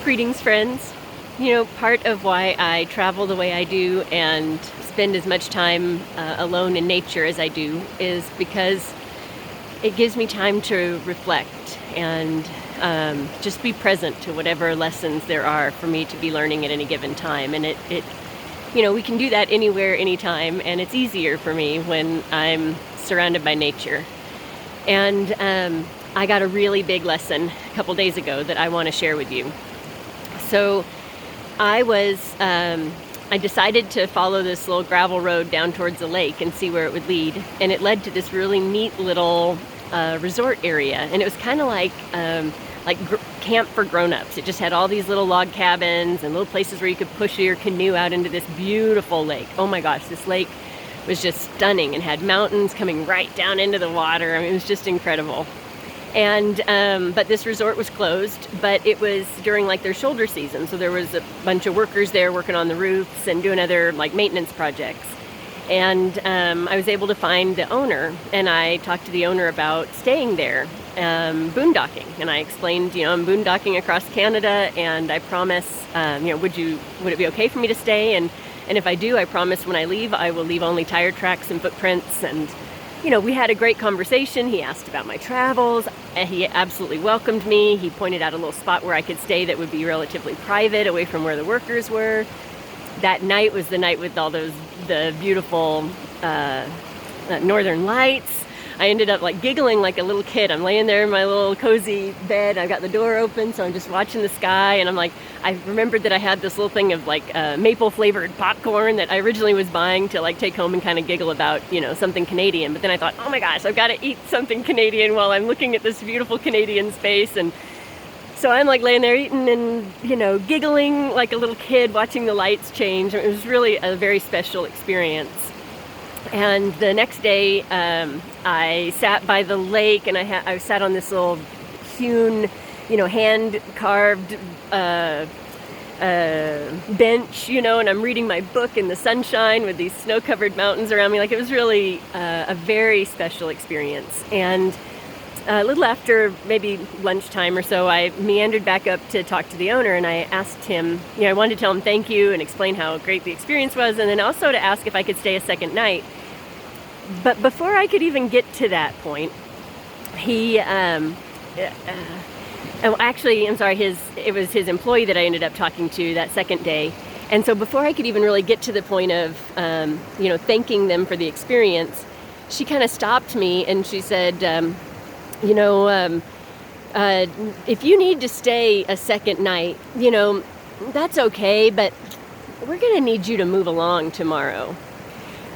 Greetings, friends. Part of why I travel the way I do and spend as much time alone in nature as I do is because it gives me time to reflect and just be present to whatever lessons there are for me to be learning at any given time. And we can do that anywhere, anytime, and it's easier for me when I'm surrounded by nature. And I got a really big lesson a couple days ago that I want to share with you. So I decided to follow this little gravel road down towards the lake and see where it would lead. And it led to this really neat little resort area. And it was kind of like camp for grown-ups. It just had all these little log cabins and little places where you could push your canoe out into this beautiful lake. Oh my gosh, this lake was just stunning and had mountains coming right down into the water. I mean, it was just incredible. And but this resort was closed, but it was during their shoulder season, so there was a bunch of workers there working on the roofs and doing other maintenance projects. And I was able to find the owner, and I talked to the owner about staying there, boondocking. And I explained, I'm boondocking across Canada, and I promise, would it be okay for me to stay? And if I do, I promise when I leave, I will leave only tire tracks and footprints. And we had a great conversation. He asked about my travels. He absolutely welcomed me. He pointed out a little spot where I could stay that would be relatively private, away from where the workers were. That night was the night with all the beautiful northern lights. I ended up giggling like a little kid. I'm laying there in my little cozy bed. I've got the door open, so I'm just watching the sky. And I remembered that I had this little thing of maple flavored popcorn that I originally was buying to take home and kind of giggle about, something Canadian. But then I thought, oh my gosh, I've got to eat something Canadian while I'm looking at this beautiful Canadian space. And so I'm laying there eating and, giggling like a little kid, watching the lights change. It was really a very special experience. And the next day, I sat by the lake, and I sat on this little hewn, hand-carved bench, and I'm reading my book in the sunshine with these snow-covered mountains around me. It was really a very special experience. And a little after maybe lunchtime or so, I meandered back up to talk to the owner, and I asked him, I wanted to tell him thank you and explain how great the experience was, and then also to ask if I could stay a second night. But before I could even get to that point, he, it was his employee that I ended up talking to that second day. And so before I could even really get to the point of, thanking them for the experience, she kind of stopped me and she said, if you need to stay a second night, that's okay, but we're going to need you to move along tomorrow.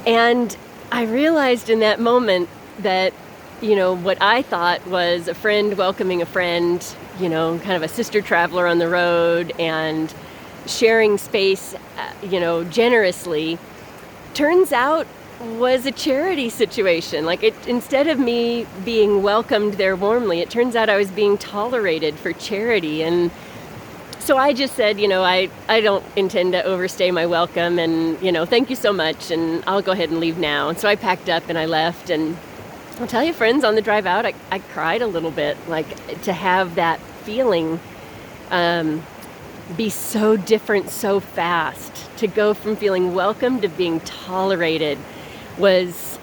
And I realized in that moment that, what I thought was a friend welcoming a friend, kind of a sister traveler on the road and sharing space, generously, turns out was a charity situation. Instead of me being welcomed there warmly, it turns out I was being tolerated for charity. And so I just said, I don't intend to overstay my welcome, and, thank you so much, and I'll go ahead and leave now. And so I packed up and I left, and I'll tell you, friends, on the drive out, I cried a little bit, to have that feeling be so different so fast, to go from feeling welcome to being tolerated was,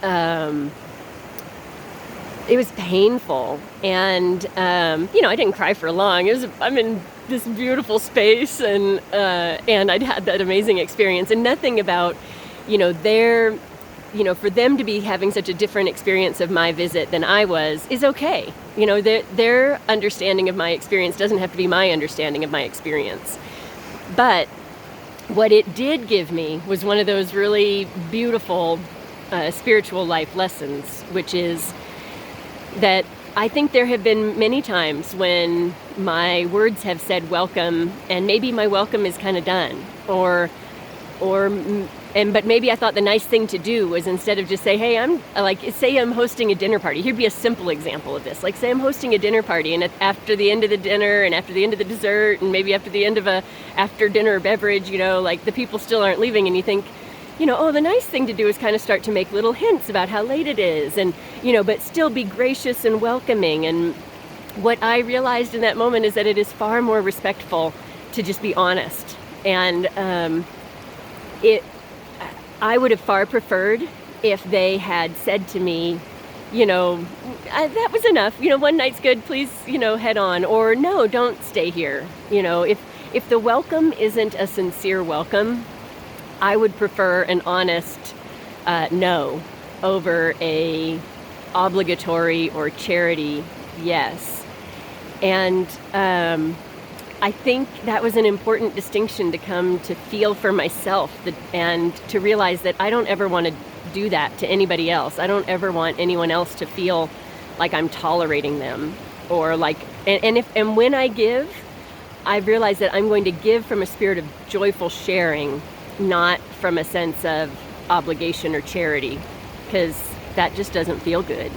it was painful. And, I didn't cry for long. I'm in this beautiful space, and I'd had that amazing experience, and nothing about, for them to be having such a different experience of my visit than I was is okay. Their understanding of my experience doesn't have to be my understanding of my experience. But what it did give me was one of those really beautiful spiritual life lessons, which is that I think there have been many times when my words have said welcome, and maybe my welcome is kind of done, but maybe I thought the nice thing to do was, instead of just say, hey, say I'm hosting a dinner party. Here'd be a simple example of this. Say I'm hosting a dinner party, and after the end of the dinner and after the end of the dessert and maybe after the end of a after dinner beverage, the people still aren't leaving, and you think, the nice thing to do is kind of start to make little hints about how late it is, and, but still be gracious and welcoming. And what I realized in that moment is that it is far more respectful to just be honest. And it I would have far preferred if they had said to me, that was enough. One night's good. Please, head on. Or no, don't stay here. If the welcome isn't a sincere welcome, I would prefer an honest no over a obligatory or charity yes. And I think that was an important distinction to come to feel for myself, and to realize that I don't ever want to do that to anybody else. I don't ever want anyone else to feel like I'm tolerating them, or like, and when I give, I realize that I'm going to give from a spirit of joyful sharing, not from a sense of obligation or charity, because that just doesn't feel good.